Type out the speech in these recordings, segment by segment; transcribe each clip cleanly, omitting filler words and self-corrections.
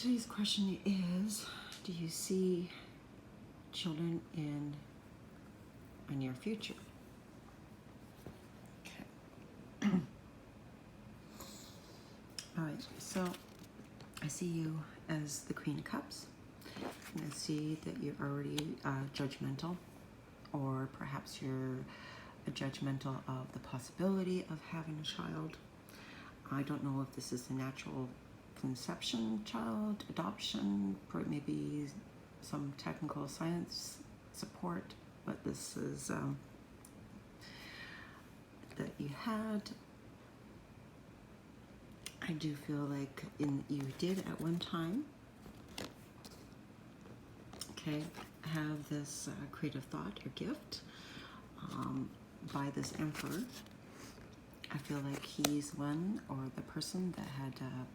today's question is, do you see children in a near future? Okay. All right, so I see you as the Queen of Cups, and I see that you're already judgmental, or perhaps you're judgmental of the possibility of having a child. I don't know if this is a natural conception child, adoption, maybe some technical science support, but this is that you had. I do feel like you did at one time, okay, have this creative thought or gift by this emperor. I feel like he's one, or the person that had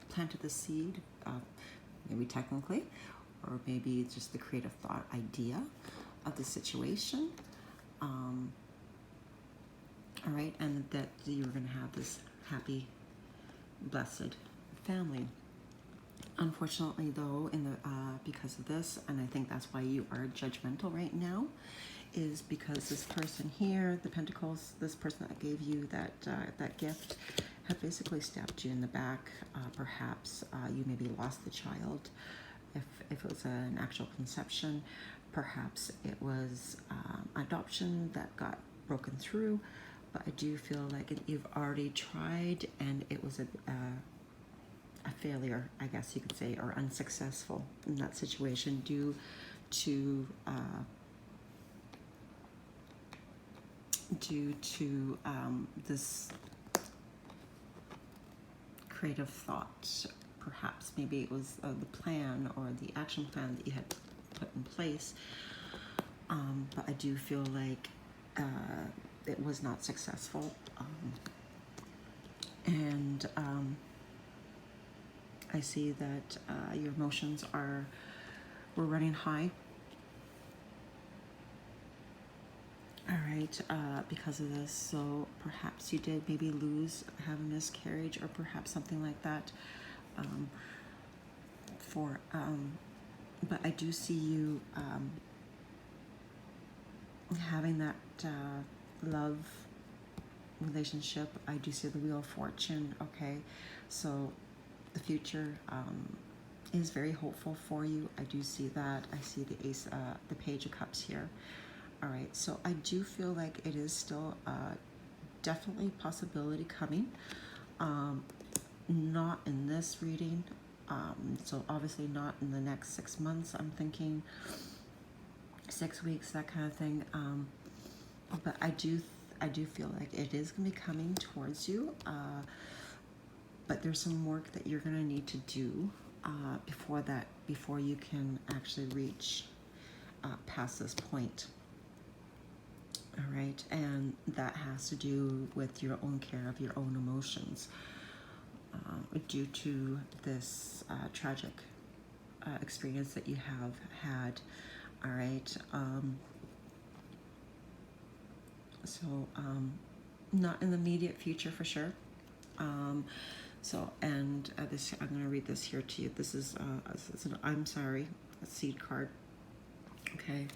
planted the seed, maybe technically, or maybe just the creative thought idea of the situation. All right, and that you were going to have this happy, blessed family. Unfortunately, though, because of this, and I think that's why you are judgmental right now, is because this person here, the Pentacles, this person that gave you that gift, had basically stabbed you in the back. Perhaps you maybe lost the child. If it was an actual conception, perhaps it was adoption that got broken through. But I do feel like you've already tried, and it was a failure, I guess you could say, or unsuccessful in that situation due to this creative thought. Perhaps maybe it was the plan or the action plan that you had put in place, but I do feel like it was not successful, and I see that your emotions were running high. All right, because of this, so perhaps you did maybe have a miscarriage, or perhaps something like that. But I do see you having that love relationship. I do see the Wheel of Fortune. Okay, so the future is very hopeful for you. I do see that. I see the Ace, the Page of Cups here. All right, so I do feel like it is still definitely possibility coming. Not in this reading, so obviously not in the next 6 months. I'm thinking 6 weeks, that kind of thing. But I do feel like it is going to be coming towards you. But there's some work that you're going to need to do before you can actually reach past this point. All right, and that has to do with your own care of your own emotions due to this tragic experience that you have had. All right, so not in the immediate future for sure. This, I'm going to read this here to you. This is an I'm sorry, a seed card. Okay.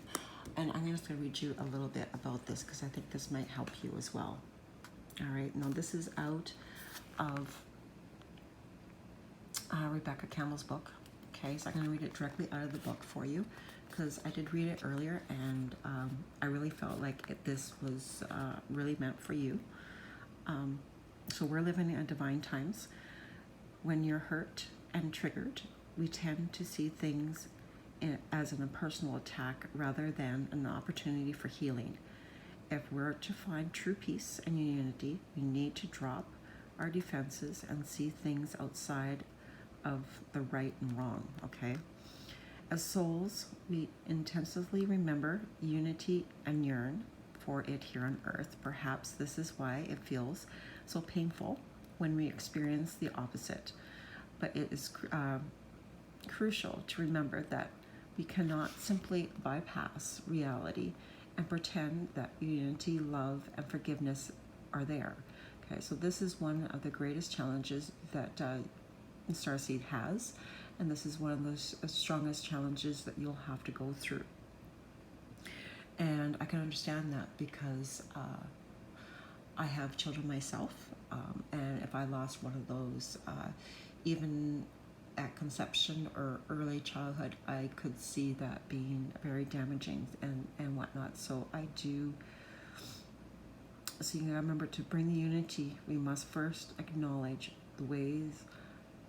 And I'm just going to read you a little bit about this because I think this might help you as well. All right. Now, this is out of Rebecca Campbell's book. Okay. So I'm going to read it directly out of the book for you because I did read it earlier, and I really felt like this was really meant for you. So we're living in divine times. When you're hurt and triggered, we tend to see things as an impersonal attack rather than an opportunity for healing. If we're to find true peace and unity, we need to drop our defenses and see things outside of the right and wrong, okay? As souls, we intensively remember unity and yearn for it here on earth. Perhaps this is why it feels so painful when we experience the opposite. But it is crucial to remember that we cannot simply bypass reality and pretend that unity, love, and forgiveness are there. Okay, so this is one of the greatest challenges that Starseed has, and this is one of the strongest challenges that you'll have to go through. And I can understand that because I have children myself, and if I lost one of those, even at conception or early childhood, I could see that being very damaging and whatnot. So I do. So you gotta remember, to bring the unity, we must first acknowledge the ways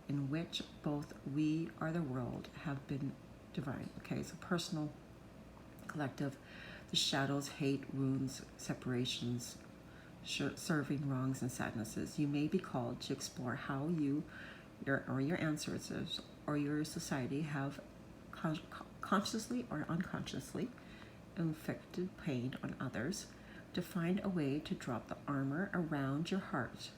in which both we or the world have been divine. Okay, so personal, collective, the shadows, hate, wounds, separations, serving wrongs and sadnesses. You may be called to explore how you, your ancestors, or your society have consciously or unconsciously inflicted pain on others, to find a way to drop the armor around your heart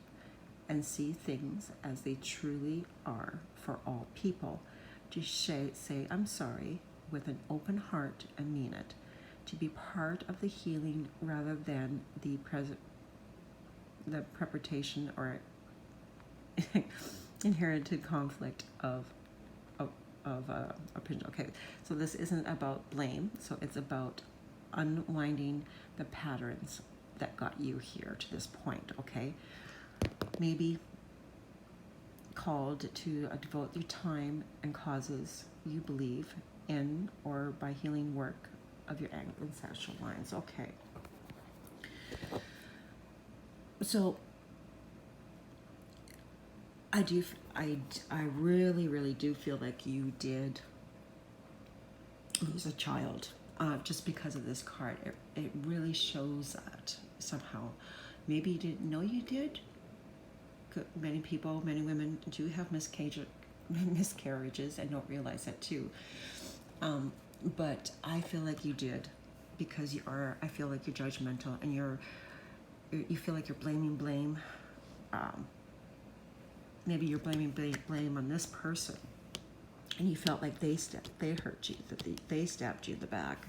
and see things as they truly are for all people, to say I'm sorry with an open heart and mean it, to be part of the healing rather than the preparation or inherited conflict of opinion. Okay, so this isn't about blame, so it's about unwinding the patterns that got you here to this point. Okay, maybe called to devote your time and causes you believe in, or by healing work of your ancestral lines. Okay, so I really do feel like you did lose a child, just because of this card. It really shows that somehow. Maybe you didn't know you did. Many people, many women do have miscarriages and don't realize that too. But I feel like you did, because you are. I feel like you're judgmental, and you feel like you're blaming blame. Maybe you're blaming blame on this person, and you felt like they hurt you, that they stabbed you in the back.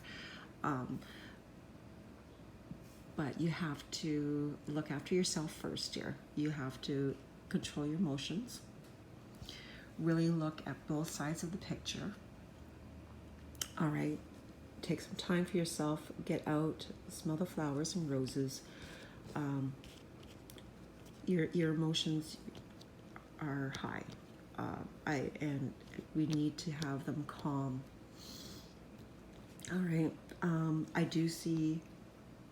But you have to look after yourself first here. You have to control your emotions. Really look at both sides of the picture. All right. Take some time for yourself. Get out. Smell the flowers and roses. Your emotions are high. And we need to have them calm. All right. I do see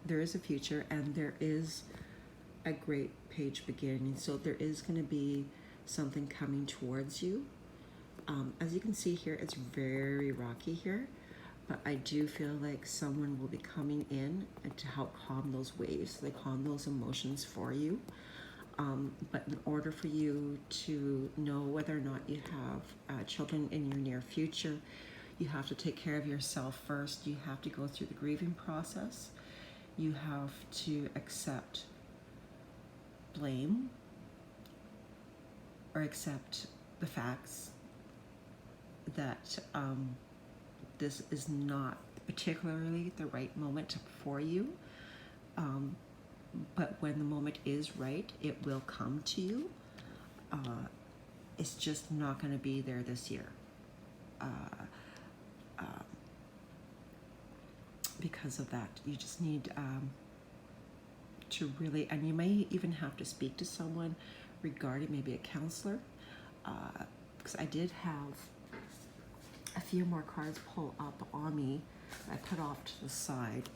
there is a future, and there is a great page beginning. So there is going to be something coming towards you. As you can see here, it's very rocky here, but I do feel like someone will be coming in and to help calm those waves, like calm those emotions for you. But in order for you to know whether or not you have children in your near future, you have to take care of yourself first. You have to go through the grieving process. You have to accept blame, or accept the facts that this is not particularly the right moment for you. But when the moment is right, it will come to you. It's just not going to be there this year. Because of that, you just need to really, and you may even have to speak to someone regarding, maybe a counselor, because I did have a few more cards pull up on me that I put off to the side.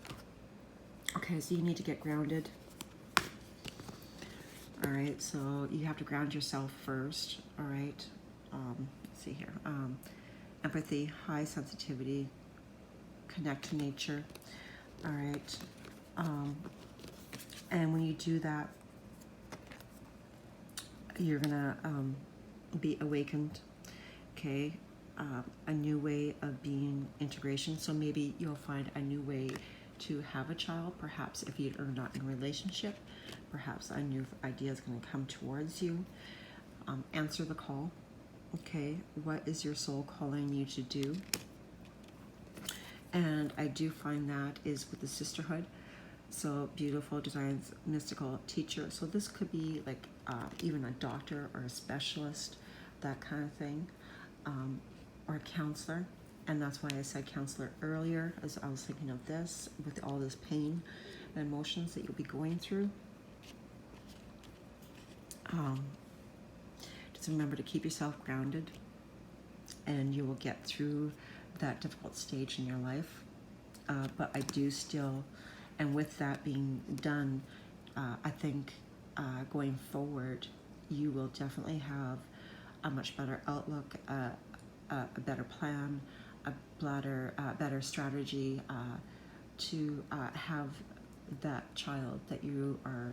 Okay, so you need to get grounded. All right, so you have to ground yourself first. All right, let's see here. Empathy, high sensitivity, connect to nature. All right, and when you do that, you're gonna be awakened. Okay, a new way of being integration. So maybe you'll find a new way to have a child. Perhaps if you are not in a relationship, perhaps a new idea is going to come towards you. Answer the call. Okay, what is your soul calling you to do? And I do find that is with the sisterhood. So beautiful designs, mystical teacher. So this could be like even a doctor or a specialist, that kind of thing. counselor, and that's why I said counselor earlier, as I was thinking of this, with all this pain and emotions that you'll be going through. Just remember to keep yourself grounded, and you will get through that difficult stage in your life. But I do still, and with that being done, I think going forward, you will definitely have a much better outlook, a better plan, a better strategy to have that child that you are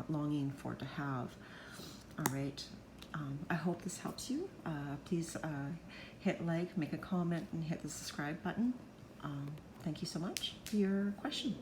longing for to have. All right. I hope this helps you. Please hit like, make a comment, and hit the subscribe button. Thank you so much for your question.